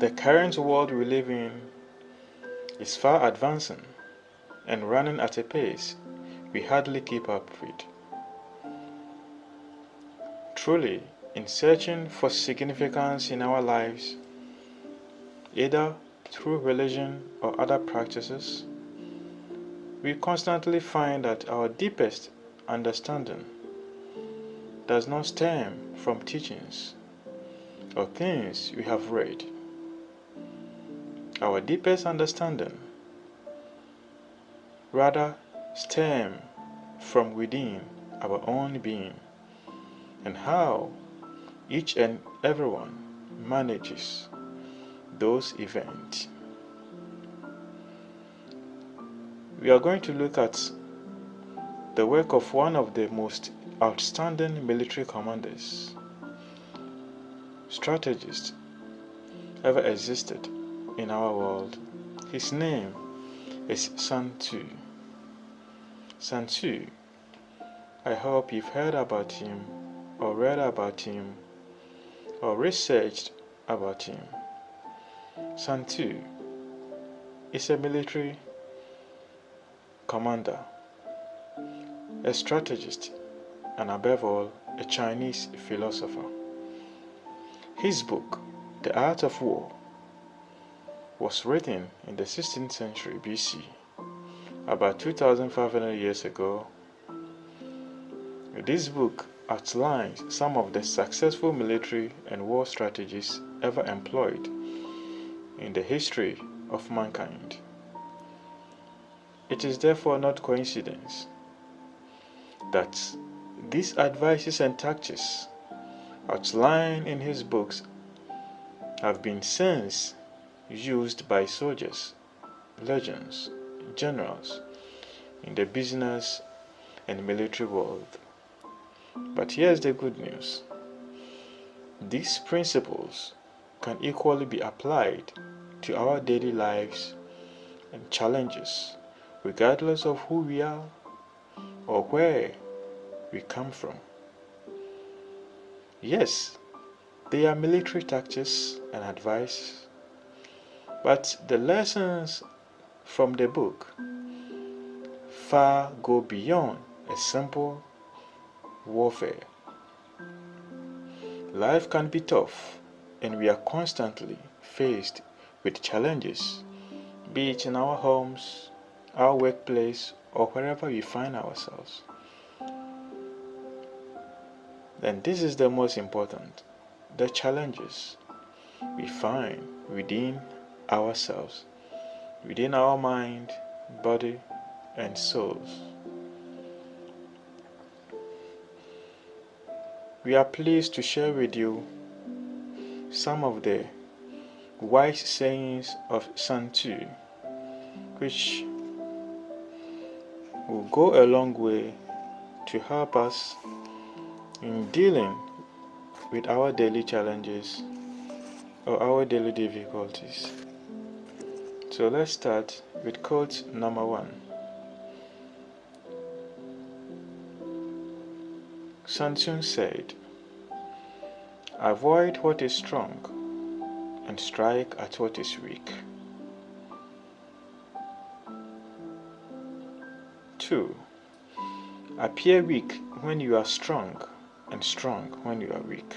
The current world we live in is far advancing and running at a pace we hardly keep up with. Truly, in searching for significance in our lives, either through religion or other practices, we constantly find that our deepest understanding does not stem from teachings or things we have read. Our deepest understanding rather stem from within our own being and how each and everyone manages those events. We are going to look at the work of one of the most outstanding military commanders, strategists ever existed in our world. His name is Sun Tzu. Sun Tzu, I hope you've heard about him or read about him or researched about him. Sun Tzu is a military commander, a strategist, and above all, a Chinese philosopher. His book, The Art of War, was written in the 16th century BC, about 2,500 years ago. This book outlines some of the successful military and war strategies ever employed in the history of mankind. It is therefore not coincidence that these advices and tactics outlined in his books have been since used by soldiers, legends, generals in the business and military world. But here's the good news. These principles can equally be applied to our daily lives and challenges, regardless of who we are or where we come from. Yes, they are military tactics and advice, but the lessons from the book far go beyond a simple warfare. Life can be tough, and we are constantly faced with challenges, be it in our homes, our workplace, or wherever we find ourselves. Then this is the most important: the challenges we find within ourselves, within our mind, body, and souls. We are pleased to share with you some of the wise sayings of Sun Tzu, which will go a long way to help us in dealing with our daily challenges or our daily difficulties. So let's start with quote number 1. Sun Tzu said, "Avoid what is strong and strike at what is weak." 2. Appear weak when you are strong and strong when you are weak.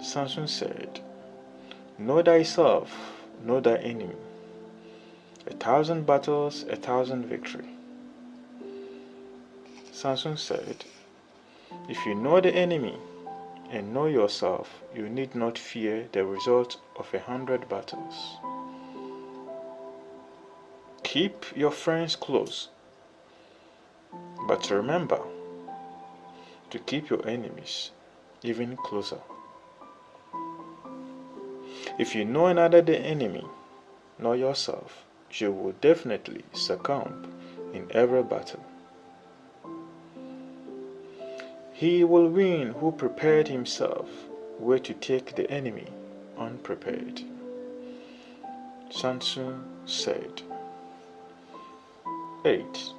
Sun Tzu said, "Know thyself, know thy enemy. 1,000 battles, 1,000 victory." Sun Tzu said, "If you know the enemy and know yourself, you need not fear the result of 100 battles." Keep your friends close, but remember to keep your enemies even closer. If you know another the enemy, know yourself, you will definitely succumb in every battle. He will win who prepared himself where to take the enemy unprepared. Sun Tzu said. 8.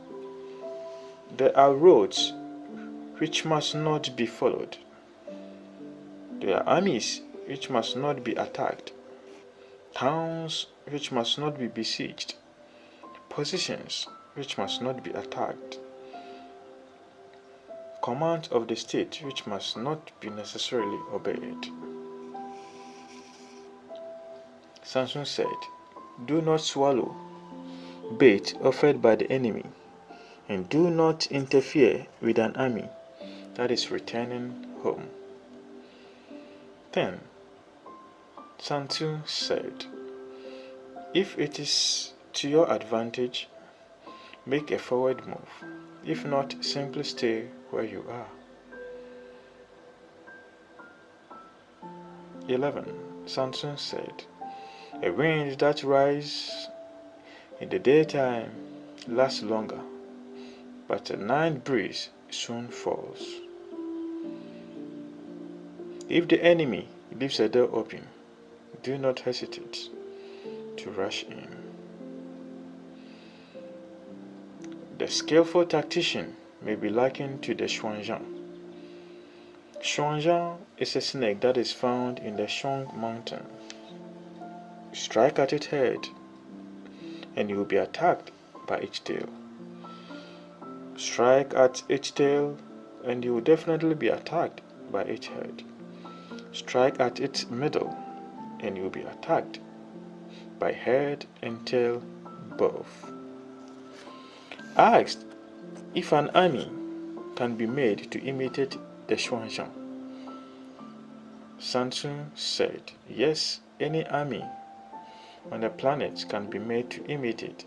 There are roads which must not be followed. There are armies which must not be attacked, towns which must not be besieged, positions which must not be attacked, commands of the state which must not be necessarily obeyed. Samson said, "Do not swallow bait offered by the enemy, and do not interfere with an army that is returning home." 10. Samson said, "If it is to your advantage, make a forward move. If not, simply stay where you are." 11. Samson said, "A wind that rises in the daytime lasts longer, but a night breeze soon falls." If the enemy leaves a door open, do not hesitate to rush in. The skillful tactician may be likened to the Xuanzang. Xuanzang is a snake that is found in the Shang mountain. Strike at its head, and you will be attacked by its tail. Strike at its tail, and you will definitely be attacked by its head. Strike at its middle, and you will be attacked by head and tail both. Asked if an army can be made to imitate the Xuanzang, Samson said, "Yes, any army on the planet can be made to imitate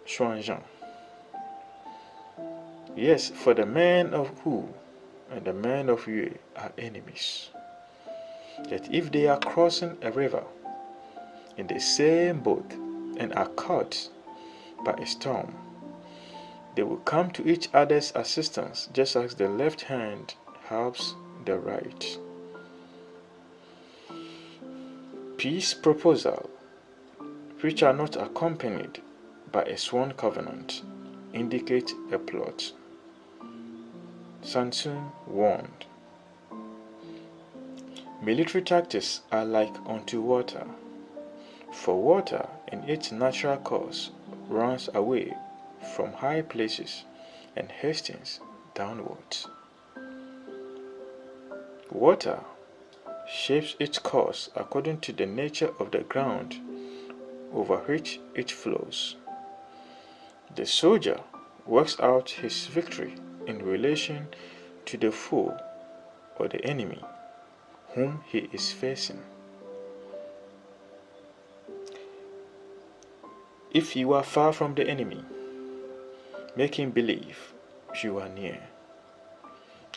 Xuanzang. Yes, for the men of Hu and the men of Yue are enemies. Yet if they are crossing a river in the same boat and are caught by a storm, they will come to each other's assistance, just as the left hand helps the right." Peace proposals which are not accompanied by a sworn covenant indicate a plot. Samson warned, "Military tactics are like unto water, for water in its natural course runs away from high places and hastens downwards. Water shapes its course according to the nature of the ground over which it flows. The soldier works out his victory in relation to the foe or the enemy whom he is facing. If you are far from the enemy, make him believe you are near,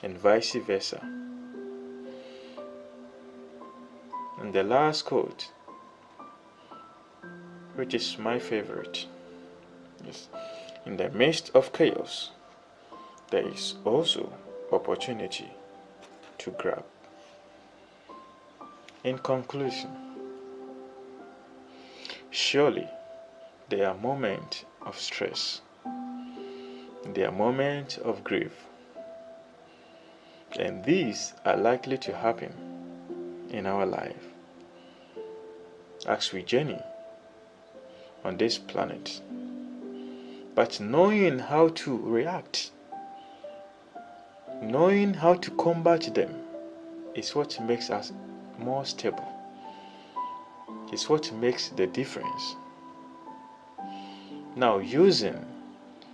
and vice versa." And the last quote, which is my favorite, is, "In the midst of chaos, there is also opportunity to grab." In conclusion, surely there are moments of stress, there are moments of grief, and these are likely to happen in our life as we journey on this planet. But knowing how to react, knowing how to combat them, is what makes us more stable. It's what makes the difference. Now, using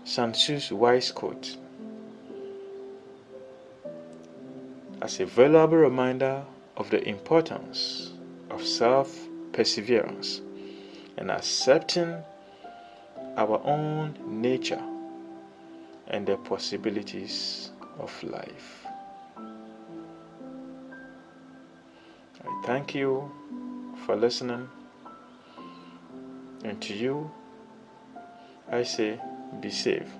Samsun's wise quote as a valuable reminder of the importance of self-perseverance and accepting our own nature and the possibilities of life. I thank you for listening, and to you I say, be safe.